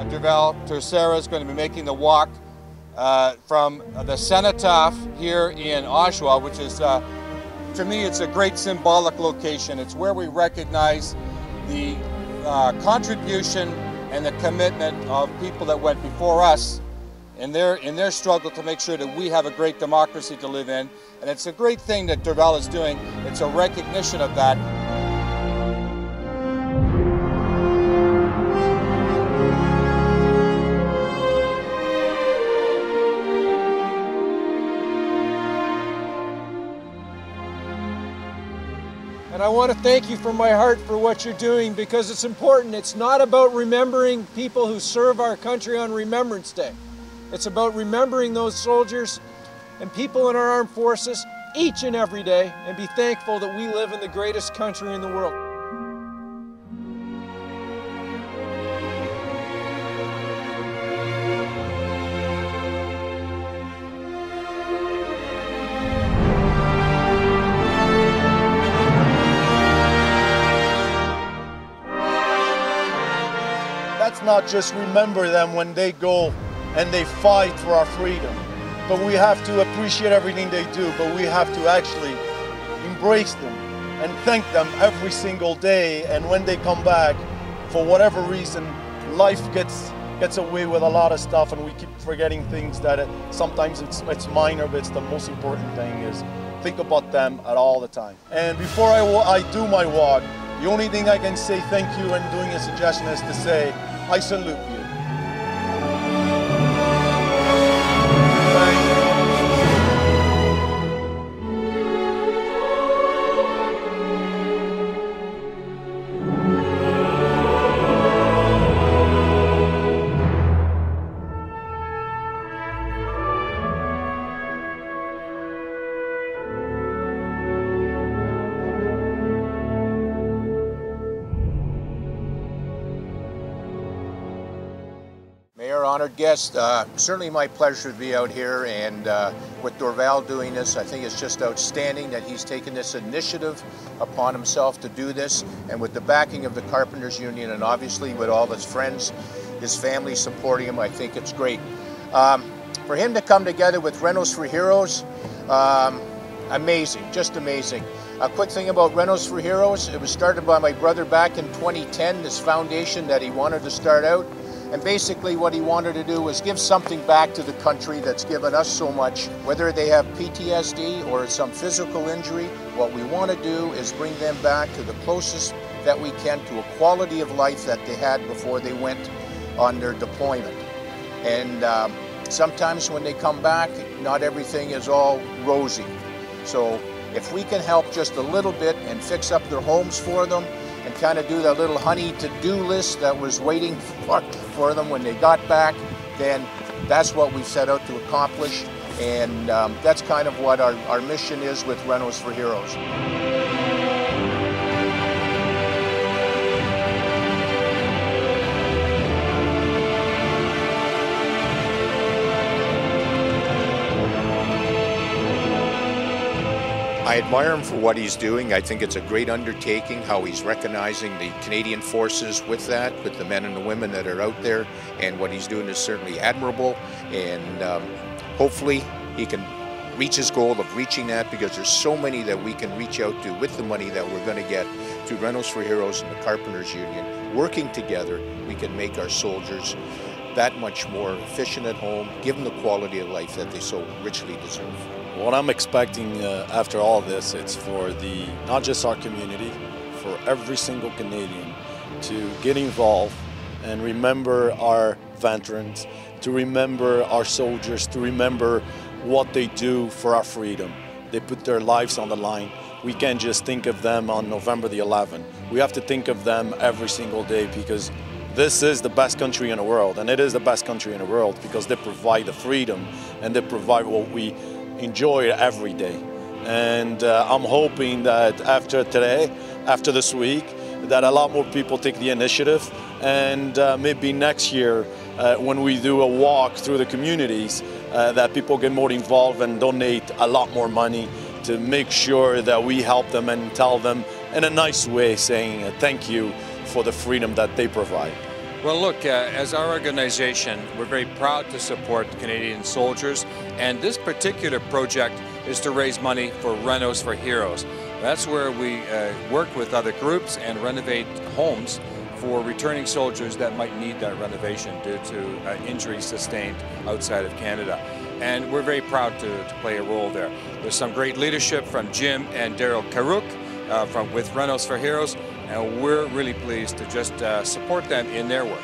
Durval Terceira is going to be making the walk from the cenotaph here in Oshawa, which is, to me, it's a great symbolic location. It's where we recognize the contribution and the commitment of people that went before us in their struggle to make sure that we have a great democracy to live in. And it's a great thing that Durval is doing. It's a recognition of that. And I want to thank you from my heart for what you're doing, because it's important. It's not about remembering people who serve our country on Remembrance Day. It's about remembering those soldiers and people in our armed forces each and every day, and be thankful that we live in the greatest country in the world. Let's not just remember them when they go and they fight for our freedom, but we have to appreciate everything they do, but we have to actually embrace them and thank them every single day. And when they come back, for whatever reason, life gets away with a lot of stuff, and we keep forgetting things that sometimes it's minor, but it's the most important thing is think about them at all the time. And before I do my walk, the only thing I can say thank you and doing a suggestion is to say, I salute you. Mayor, honored guests, certainly my pleasure to be out here, and with Durval doing this, I think it's just outstanding that he's taken this initiative upon himself to do this, and with the backing of the Carpenters Union, and obviously with all his friends, his family supporting him, I think it's great. For him to come together with Renos for Heroes, amazing, just amazing. A quick thing about Renos for Heroes, it was started by my brother back in 2010, this foundation that he wanted to start out. And basically what he wanted to do was give something back to the country that's given us so much. Whether they have PTSD or some physical injury, what we want to do is bring them back to the closest that we can to a quality of life that they had before they went on their deployment. And sometimes when they come back, not everything is all rosy. So if we can help just a little bit and fix up their homes for them, and kind of do that little honey to-do list that was waiting for them when they got back, then that's what we set out to accomplish. And that's kind of what our mission is with Renos for Heroes. I admire him for what he's doing. I think it's a great undertaking, how he's recognizing the Canadian forces with that, with the men and the women that are out there, and what he's doing is certainly admirable, and hopefully he can reach his goal of reaching that, because there's so many that we can reach out to with the money that we're going to get through Renos for Heroes and the Carpenters Union. Working together, we can make our soldiers that much more efficient at home, give them the quality of life that they so richly deserve. What I'm expecting after all this, it's for not just our community, for every single Canadian to get involved and remember our veterans, to remember our soldiers, to remember what they do for our freedom. They put their lives on the line. We can't just think of them on November the 11th. We have to think of them every single day, because this is the best country in the world, and it is the best country in the world because they provide the freedom and they provide what we enjoy every day. And I'm hoping that after today, after this week, that a lot more people take the initiative, and maybe next year when we do a walk through the communities, that people get more involved and donate a lot more money to make sure that we help them and tell them in a nice way, saying thank you for the freedom that they provide. Well, look, as our organization, we're very proud to support Canadian soldiers, and this particular project is to raise money for Renos for Heroes. That's where we work with other groups and renovate homes for returning soldiers that might need that renovation due to injuries sustained outside of Canada. And we're very proud to play a role there. There's some great leadership from Jim and Daryl Karuk with Renos for Heroes, and we're really pleased to just support them in their work.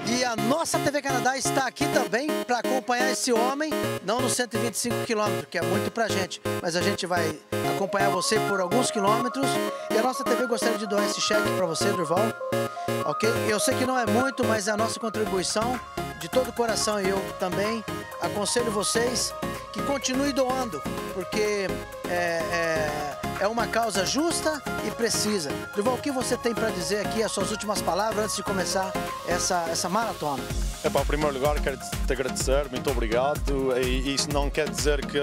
E a nossa TV Canadá está aqui também para acompanhar esse homem, não nos 125 quilômetros, que é muito pra gente, mas a gente vai acompanhar você por alguns quilômetros. E a nossa TV gostaria de doar esse cheque para você, Durval, ok? Eu sei que não é muito, mas é a nossa contribuição de todo o coração, e eu também aconselho vocês que continuem doando, porque é uma causa justa e precisa. Durval, o que você tem para dizer aqui, as suas últimas palavras antes de começar essa maratona? Em primeiro lugar, quero te agradecer, muito obrigado. E isso não quer dizer que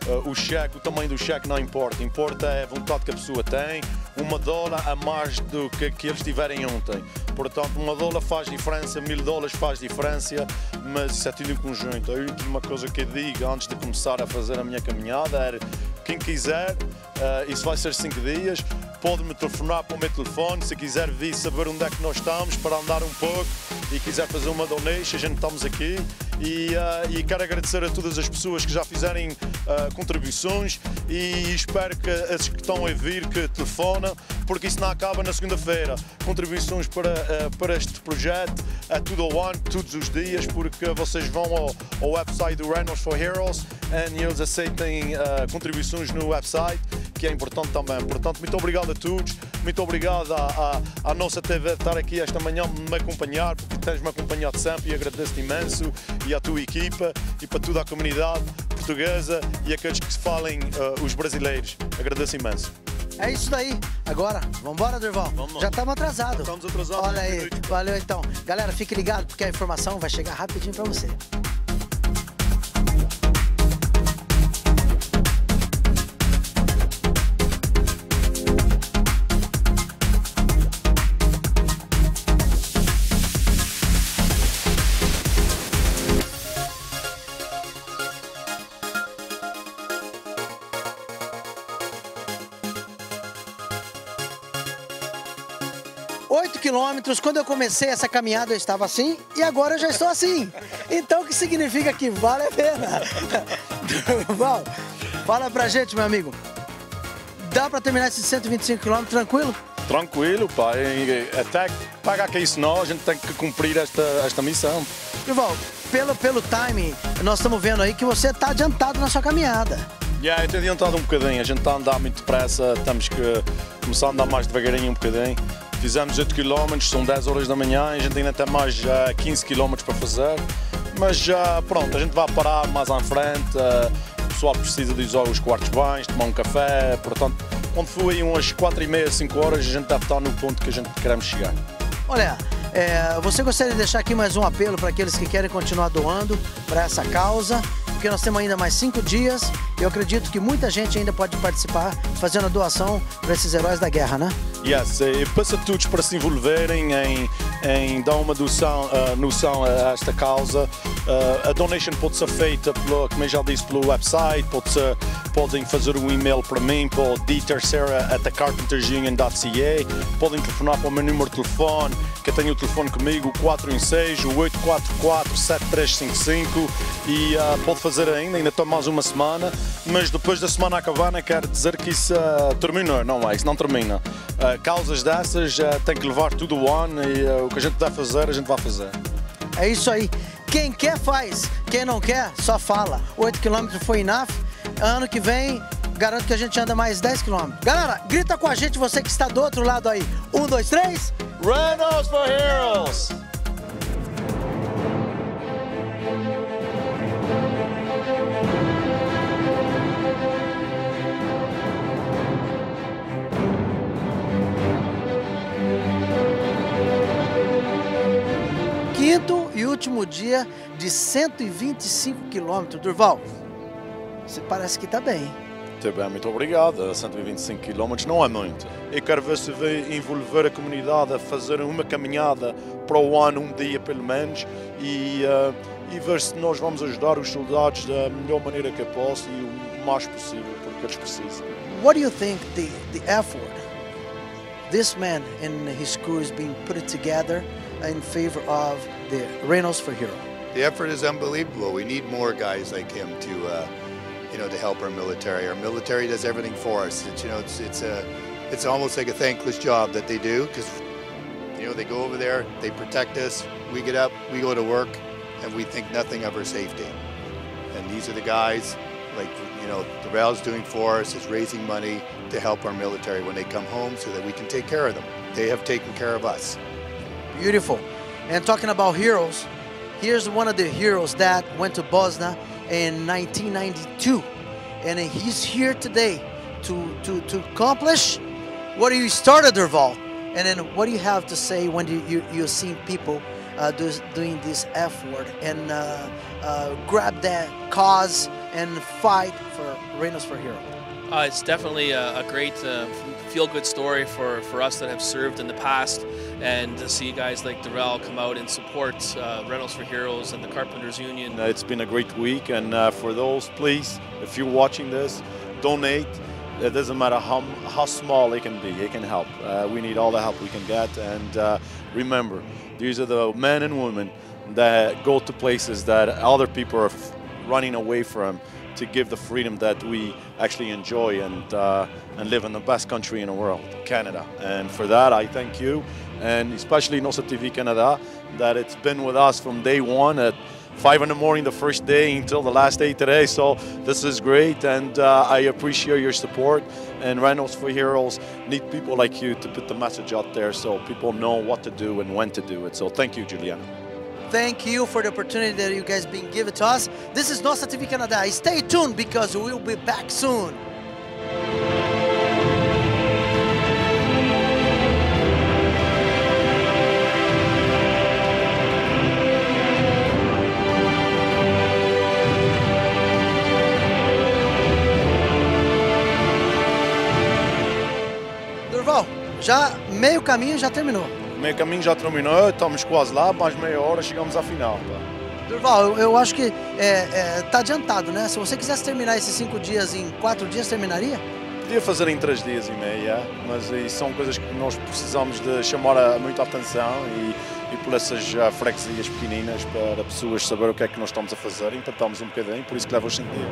o tamanho do cheque não importa. Importa é a vontade que a pessoa tem. $1 a mais do que eles tiverem ontem. Portanto, $1 faz diferença, $1000 faz diferença, mas isso é tudo em conjunto. A última coisa que eu digo antes de começar a fazer a minha caminhada era: quem quiser, isso vai ser 5 dias, pode-me telefonar para o meu telefone, se quiser vir saber onde é que nós estamos para andar um pouco e quiser fazer uma donation, a gente estamos aqui. E quero agradecer a todas as pessoas que já fizerem contribuições, e espero que esses que estão a vir que telefonam, porque isso não acaba na segunda-feira. Contribuições para este projeto é tudo ao ano, todos os dias, porque vocês vão ao website do Renos for Heroes e eles aceitem contribuições no website, que é importante também. Portanto, muito obrigado a todos, muito obrigado à nossa TV de estar aqui esta manhã me acompanhar, porque tens-me acompanhado sempre, e agradeço-te imenso, e à tua equipa, e para toda a comunidade portuguesa e aqueles que se falem os brasileiros. Agradeço imenso. É isso daí. Agora, vamos embora, Durval? Vamos. Já estamos atrasados. Estamos atrasados. Olha aí. Valeu, então. Galera, fique ligado, porque a informação vai chegar rapidinho para você. Quilômetros, quando eu comecei essa caminhada eu estava assim, e agora eu já estou assim. Então o que significa que vale a pena? Durval, fala pra gente, meu amigo. Dá pra terminar esses 125 quilômetros tranquilo? Tranquilo, pá. Até pagar que isso não, a gente tem que cumprir esta missão. Durval, pelo timing, nós estamos vendo aí que você está adiantado na sua caminhada. Eu tenho adiantado um bocadinho, a gente está a andar muito depressa, temos que começar a andar mais devagarinho um bocadinho. Fizemos 8 km, são 10 horas da manhã, e a gente ainda tem mais 15 km para fazer, mas pronto, a gente vai parar mais à frente, o pessoal precisa de usar os quartos bens, tomar um café, portanto, quando for aí umas 4h30, 5 horas, a gente deve estar no ponto que a gente queremos chegar. Olha, você gostaria de deixar aqui mais um apelo para aqueles que querem continuar doando para essa causa, porque nós temos ainda mais 5 dias, e eu acredito que muita gente ainda pode participar fazendo a doação para esses heróis da guerra, né? Yes, e peço a todos para se envolverem em dar uma noção a esta causa. A donation pode ser feita, como eu já disse, pelo website, podem fazer um e-mail para mim, para o Carpentersunion.ca, podem telefonar para o meu número de telefone, que eu tenho o telefone comigo, o 416-844-7355, e pode fazer ainda estou mais uma semana, mas depois da semana acabar, não quero dizer que isso terminou, não é, isso não termina. Causas dessas tem que levar tudo o ano, e o que a gente deve fazer, a gente vai fazer. É isso aí. Quem quer faz, quem não quer só fala. 8 km foi enough. Ano que vem, garanto que a gente anda mais 10 km. Galera, grita com a gente, você que está do outro lado aí. 1, 2, 3. Renos for Heroes! Quinto e último dia de 125 quilômetros. Durval, você parece que tá bem. Muito bem, muito obrigado. 125 km não é muito. Eu quero ver se vai envolver a comunidade a fazer uma caminhada para o ano, dia pelo menos, e ver se nós vamos ajudar os soldados da melhor maneira que eu posso e o mais possível, porque eles precisam. What do you think the effort this man and his crew is being put together in favor of the Renos for Hero? The effort is unbelievable. We need more guys like him to, to help our military. Our military does everything for us. It's almost like a thankless job that they do because, they go over there, they protect us. We get up, we go to work, and we think nothing of our safety. And these are the guys, like Durval's doing for us, is raising money to help our military when they come home so that we can take care of them. They have taken care of us. Beautiful. And talking about heroes, here's one of the heroes that went to Bosnia in 1992, and he's here today to accomplish what you started, Durval. And then what do you have to say when you see people doing this effort and grab that cause and fight for Renos for Hero? It's definitely a great feel-good story for us that have served in the past, and to see guys like Durval come out and support Renos for Heroes and the Carpenters Union. It's been a great week, and for those, please, if you're watching this, donate. It doesn't matter how small it can be, it can help. We need all the help we can get, and remember, these are the men and women that go to places that other people are running away from, to give the freedom that we actually enjoy and live in the best country in the world, Canada. And for that, I thank you, and especially Nossa TV Canada, that it's been with us from day one at 5 in the morning the first day until the last day today. So this is great, and I appreciate your support. And Renos for Heroes need people like you to put the message out there so people know what to do and when to do it. So thank you, Juliana. Thank you for the opportunity that you guys been given to us. This is Nossa TV Canada. Stay tuned because we'll be back soon. Durval, já meio caminho já terminou. Meio caminho já terminou, estamos quase lá, mais meia hora chegamos à final. Durval, eu acho que tá adiantado, né? Se você quisesse terminar esses 5 dias em 4 dias, terminaria? Podia fazer em 3 dias e meio, mas são coisas que nós precisamos de chamar muita atenção e por essas freguesias pequeninas para pessoas saber o que é que nós estamos a fazer. Empatamos um bocadinho, por isso que leva os 5 dias.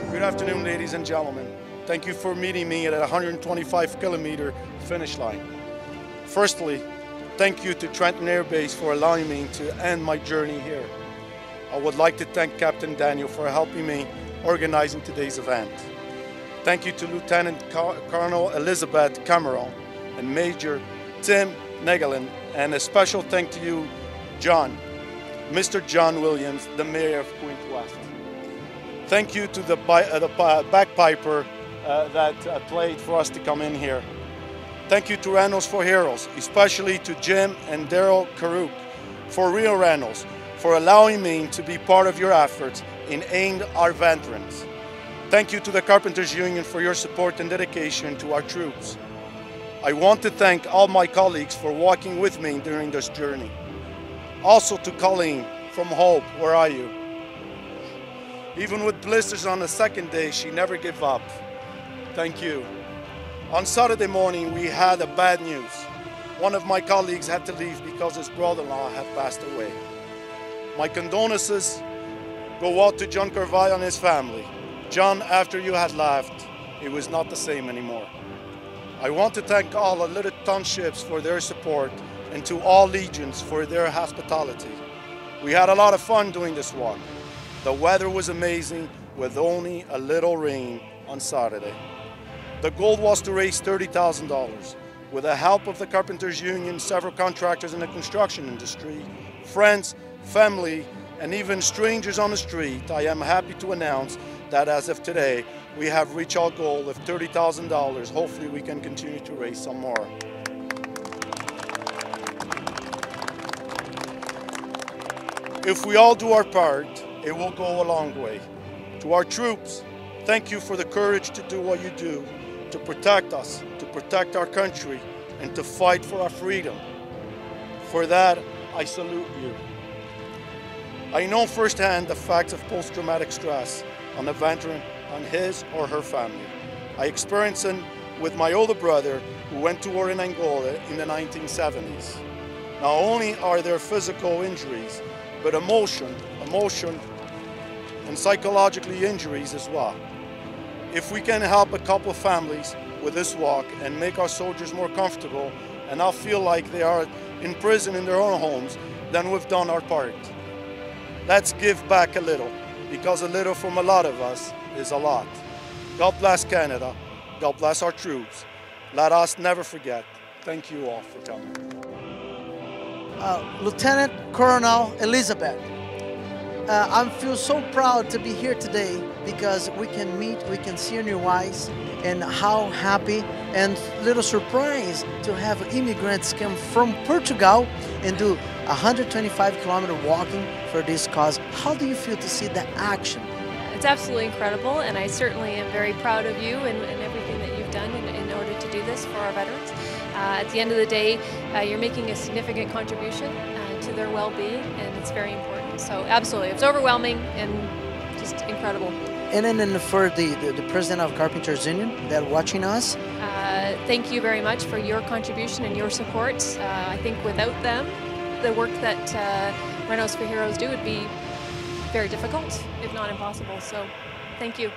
Good afternoon, ladies and gentlemen. Thank you for meeting me at a 125-kilometer finish line. Firstly, thank you to Trenton Air Base for allowing me to end my journey here. I would like to thank Captain Daniel for helping me organizing today's event. Thank you to Lieutenant Colonel Elizabeth Cameron and Major Tim Negelin, and a special thank to you, John, Mr. John Williams, the Mayor of Queens West. Thank you to the bagpiper that played for us to come in here. Thank you to Renos for Heroes, especially to Jim and Daryl Karuk, for real Renos, for allowing me to be part of your efforts in aid our veterans. Thank you to the Carpenters Union for your support and dedication to our troops. I want to thank all my colleagues for walking with me during this journey. Also to Colleen from Hope, where are you? Even with blisters on the second day, she never gave up. Thank you. On Saturday morning, we had a bad news. One of my colleagues had to leave because his brother-in-law had passed away. My condolences go out to John Carvalho and his family. John, after you had left, it was not the same anymore. I want to thank all the little townships for their support and to all legions for their hospitality. We had a lot of fun doing this walk. The weather was amazing with only a little rain on Saturday. The goal was to raise $30,000. With the help of the Carpenters Union, several contractors in the construction industry, friends, family, and even strangers on the street, I am happy to announce that as of today, we have reached our goal of $30,000. Hopefully we can continue to raise some more. If we all do our part, it will go a long way. To our troops, thank you for the courage to do what you do, to protect us, to protect our country, and to fight for our freedom. For that, I salute you. I know firsthand the facts of post-traumatic stress on a veteran, on his or her family. I experienced it with my older brother who went to war in Angola in the 1970s. Not only are there physical injuries, but emotion, and psychologically injuries as well. If we can help a couple of families with this walk and make our soldiers more comfortable and not feel like they are in prison in their own homes, then we've done our part. Let's give back a little, because a little from a lot of us is a lot. God bless Canada. God bless our troops. Let us never forget. Thank you all for coming. Lieutenant Colonel Elizabeth, I feel so proud to be here today because we can meet, we can see in your eyes, and how happy and little surprise to have immigrants come from Portugal and do 125-kilometer walking for this cause. How do you feel to see that action? It's absolutely incredible, and I certainly am very proud of you and everything that you've done in order to do this for our veterans. At the end of the day, you're making a significant contribution to their well-being, and it's very important. So absolutely, it's overwhelming and just incredible. And then for the president of Carpenters Union that watching us, thank you very much for your contribution and your support. I think without them, the work that Renos for Heroes do would be very difficult, if not impossible. So thank you.